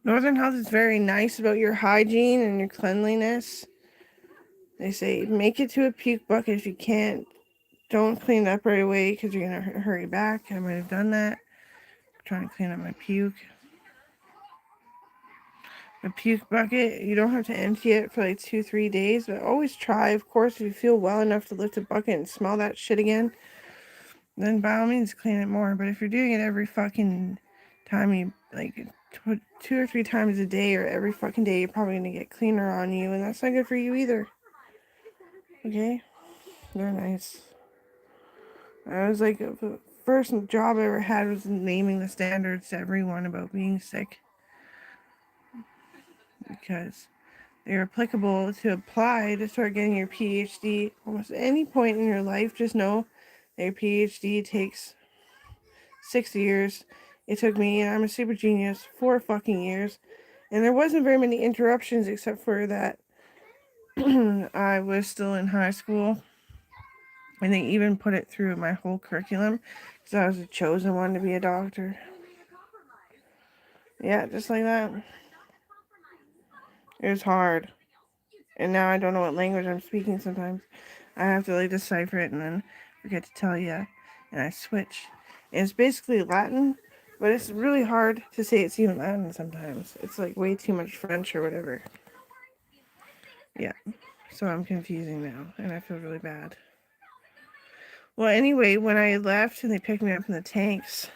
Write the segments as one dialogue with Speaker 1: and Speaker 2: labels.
Speaker 1: Northern Health is very nice about your hygiene and your cleanliness. They say make it to a puke bucket if you can't. Don't clean it up right away because you're going to hurry back. I might have done that. Trying to clean up my puke. A puke bucket, you don't have to empty it for like 2-3 days, but always try. Of course, if you feel well enough to lift a bucket and smell that shit again, then by all means clean it more. But if you're doing it every fucking time you, like, 2 or 3 times a day or every fucking day, you're probably gonna get cleaner on you, and that's not good for you either. Okay? They're nice. I was like, the first job I ever had was naming the standards to everyone about being sick, because they're applicable to apply to start getting your PhD almost any point in your life. Just know that your PhD takes 6 years. It took me, and I'm a super genius, 4 fucking years. And there wasn't very many interruptions except for that I was still in high school. And they even put it through my whole curriculum because I was the chosen one to be a doctor. Yeah, just like that. It was hard. And now I don't know what language I'm speaking sometimes. I have to like decipher it and then forget to tell you. And I switch. And it's basically Latin, but it's really hard to say it's even Latin sometimes. It's like way too much French or whatever. Yeah. So I'm confusing now, and I feel really bad. Well, anyway, when I left and they picked me up in the tanks,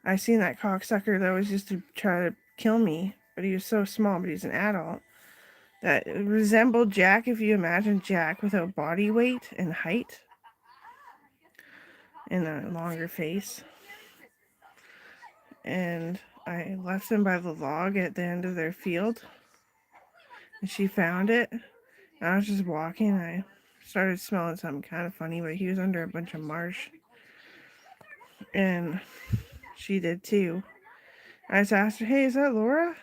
Speaker 1: I seen that cocksucker that was just to try to kill me, but he was so small, but he's an adult, that resembled Jack, if you imagine Jack without body weight and height and a longer face. And I left him by the log at the end of their field, and she found it. And I was just walking, and I started smelling something kind of funny, but he was under a bunch of marsh, and she did too. I just asked her, "Hey, is that Laura?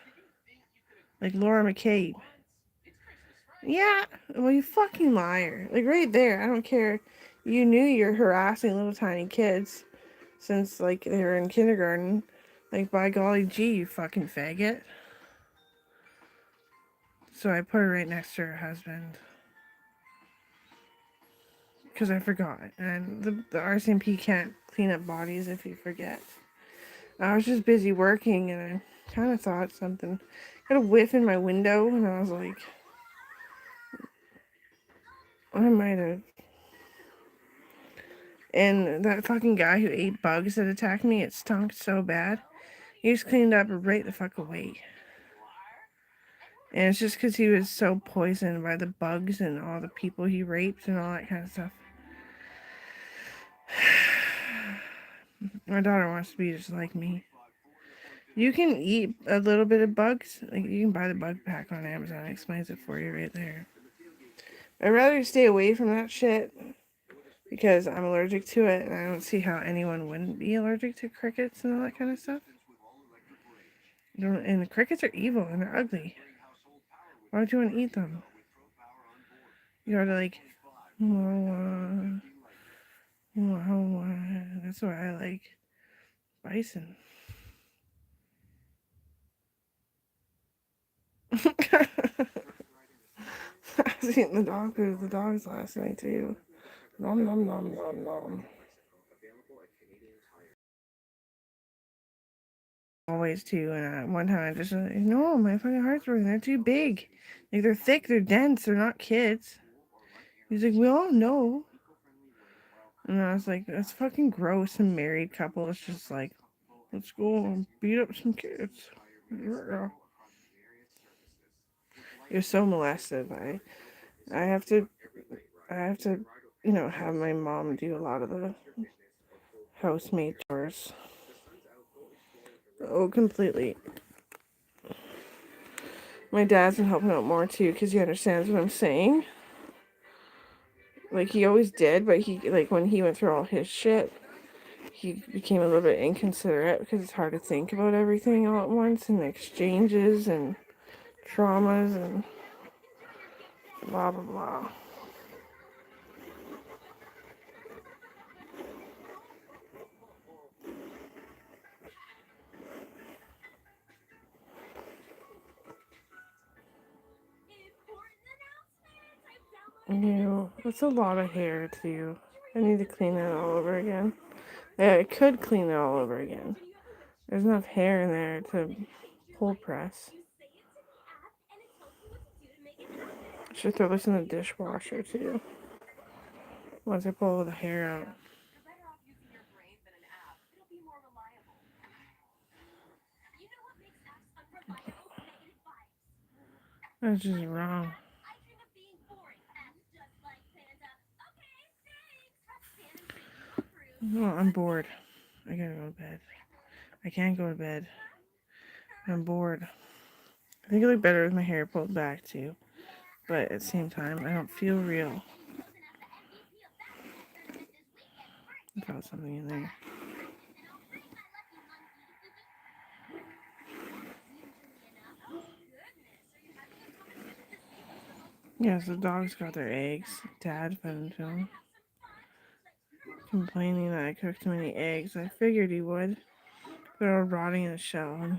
Speaker 1: Like Laura McCabe?" Yeah. Well, you fucking liar. Like right there. I don't care. You knew you're harassing little tiny kids since like they were in kindergarten. Like by golly gee, you fucking faggot. So I put her right next to her husband because I forgot. And the RCMP can't clean up bodies if you forget. I was just busy working and I kind of thought something. Got a whiff in my window and I was like, I might have. And that fucking guy who ate bugs that attacked me, it stunk so bad. He just cleaned up right the fuck away. And it's just because he was so poisoned by the bugs and all the people he raped and all that kind of stuff. My daughter wants to be just like me. You can eat a little bit of bugs. Like you can buy the bug pack on Amazon. It explains it for you right there. I'd rather stay away from that shit because I'm allergic to it, and I don't see how anyone wouldn't be allergic to crickets and all that kind of stuff. And the crickets are evil and they're ugly. Why would you want to eat them? You gotta like, that's why I like bison. I was eating the dog food with the dogs last night too. Nom nom nom nom nom. Always too, and one time I just like, no, my fucking heart's broken. They're too big. Like they're thick, they're dense, they're not kids. He's like, we all know. And I was like, that's fucking gross. A married couple is just like, let's go and beat up some kids. You're so molested. I have to, I have to, have my mom do a lot of the housemaid chores. Oh, completely. My dad's been helping out more too because he understands what I'm saying. Like he always did, but he like when he went through all his shit, he became a little bit inconsiderate because it's hard to think about everything all at once and exchanges and traumas and blah blah blah. Ew, that's a lot of hair too. I need to clean it all over again. Yeah, I could clean it all over again. There's enough hair in there to pull press. I should throw this in the dishwasher too. Once I pull all the hair out. That's just wrong. No, I'm bored. I gotta go to bed. I can't go to bed. I'm bored. I think I look better with my hair pulled back too. But at the same time, I don't feel real. I got something in there. Yes, the dogs got their eggs. Dad fed them to them. Complaining that I cooked too many eggs. I figured he would. They're all rotting in the shell.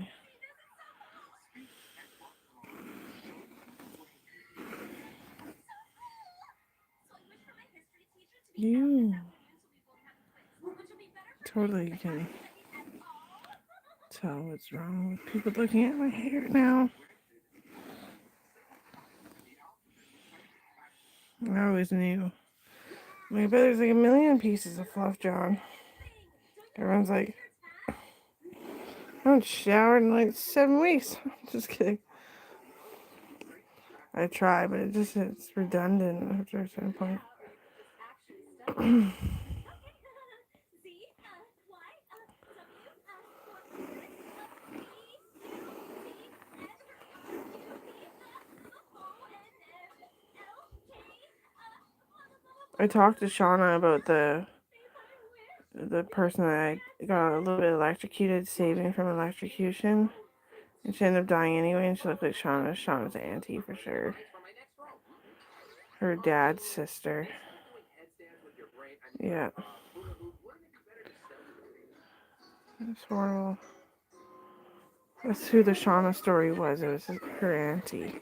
Speaker 1: You totally can tell what's wrong with people looking at my hair now. I always knew. I bet there's like a million pieces of fluff, John. Everyone's like, I haven't showered in like 7 weeks. Just kidding. I try, but it's redundant after a certain point. I talked to Shauna about the person that I got a little bit electrocuted, saving from electrocution. And she ended up dying anyway, and she looked like Shauna. Shauna's auntie for sure. Her dad's sister. Yeah. It's horrible. That's who the Shauna story was. It was her auntie.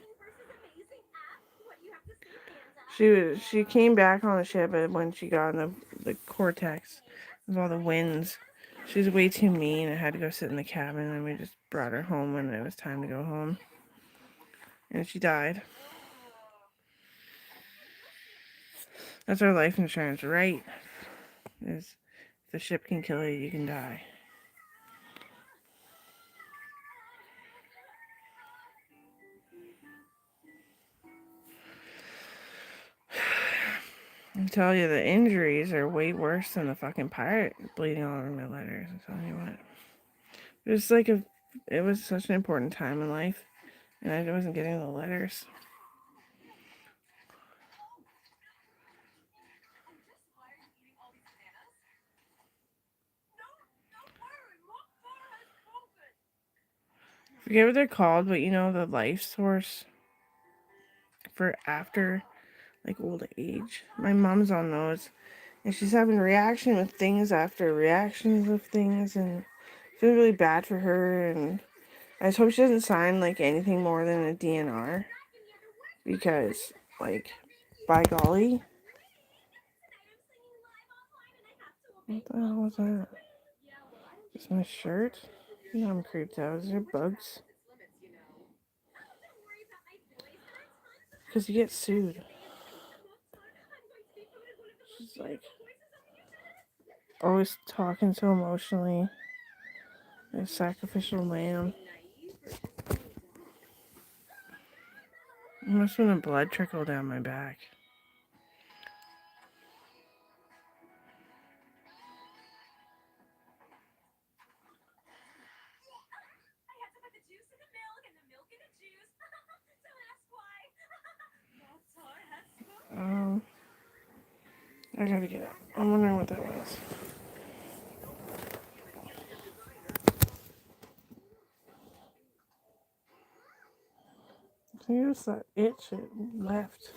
Speaker 1: She came back on the ship, but when she got in the cortex with all the winds, she was way too mean. I had to go sit in the cabin, and we just brought her home when it was time to go home. And she died. That's our life insurance, right? Is if the ship can kill you, you can die. I tell you, the injuries are way worse than the fucking pirate bleeding all over my letters. I'm telling you what. It was such an important time in life, and I wasn't getting the letters. I forget what they're called, but you know, the life source for after like old age. My mom's on those, and she's having reaction with things after reactions of things, and I feel really bad for her. And I just hope she doesn't sign like anything more than a DNR, because like, by golly, what the hell was that? Is my shirt? Yeah, I'm creeped out. Is there bugs? Because you get sued. She's like always talking so emotionally. A sacrificial lamb. Must have been a blood trickle down my back. I gotta get up. I'm wondering what that was. I think it was that itch it left.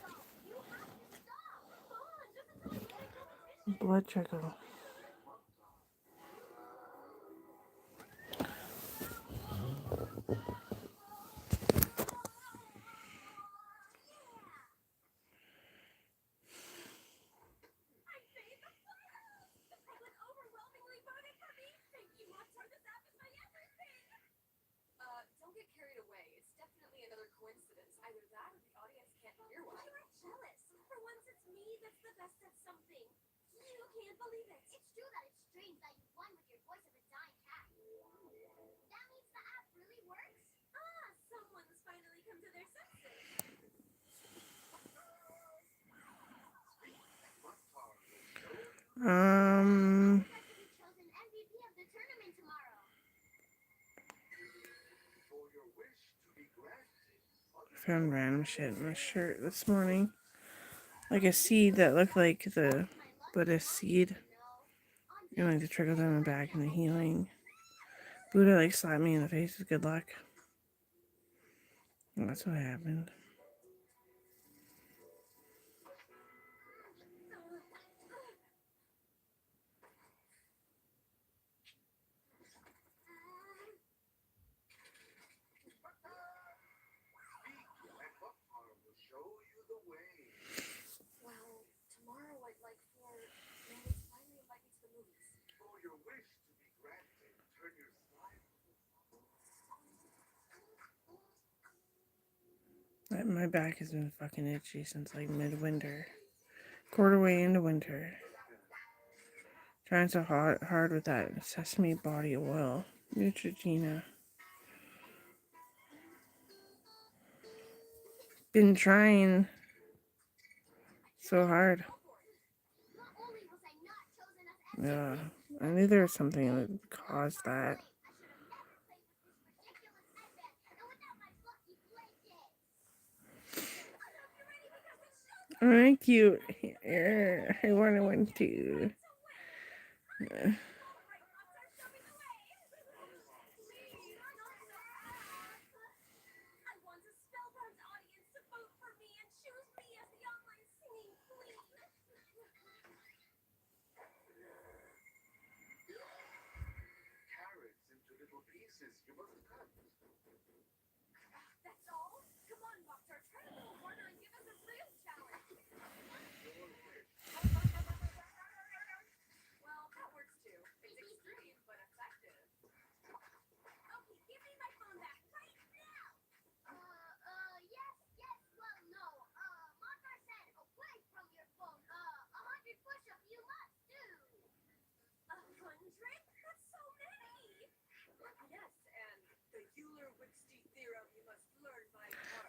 Speaker 1: Blood trickle. Found random shit in the shirt this morning. Like a seed that looked like the Buddhist seed. And like the trickle down the back and the healing. Buddha like slapped me in the face with good luck. And that's what happened. My back has been fucking itchy since like midwinter. Quarter way into winter. Trying so hard with that sesame body oil. Neutrogena. Been trying so hard. Yeah, I knew there was something that caused that. Oh, cute. Here, I want one too. Yeah.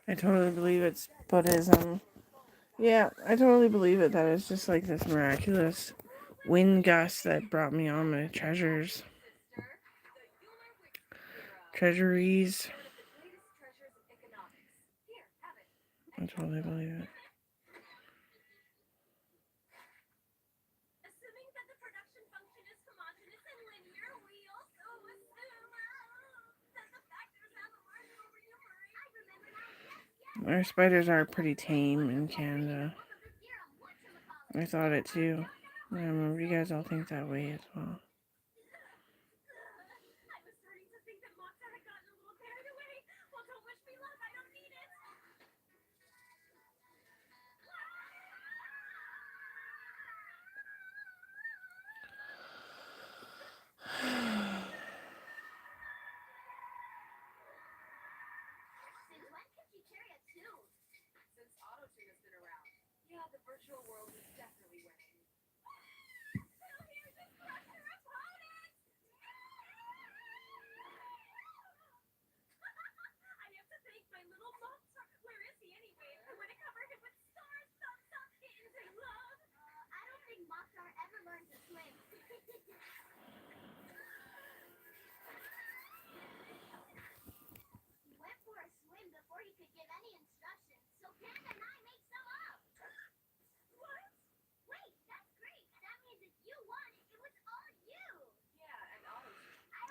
Speaker 1: I totally believe it's Buddhism. Yeah, I totally believe it. That it's just like this miraculous wind gust that brought me on my treasures. Treasuries. I totally believe it. Our spiders are pretty tame in Canada. I thought it too. I remember you guys all think that way as well.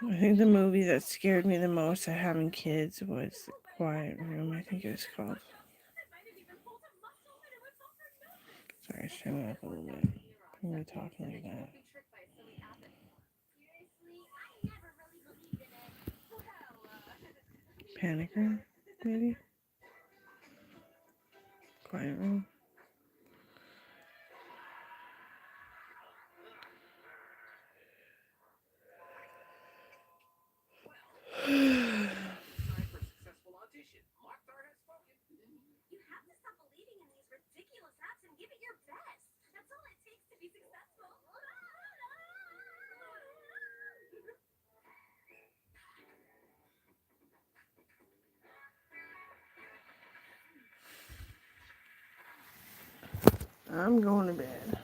Speaker 1: I think the movie that scared me the most at having kids was The Quiet Room, I think it was called. Sorry, turn it up a little bit. I'm really talking like that. Panic Room, maybe? Quiet Room. I'm going to bed.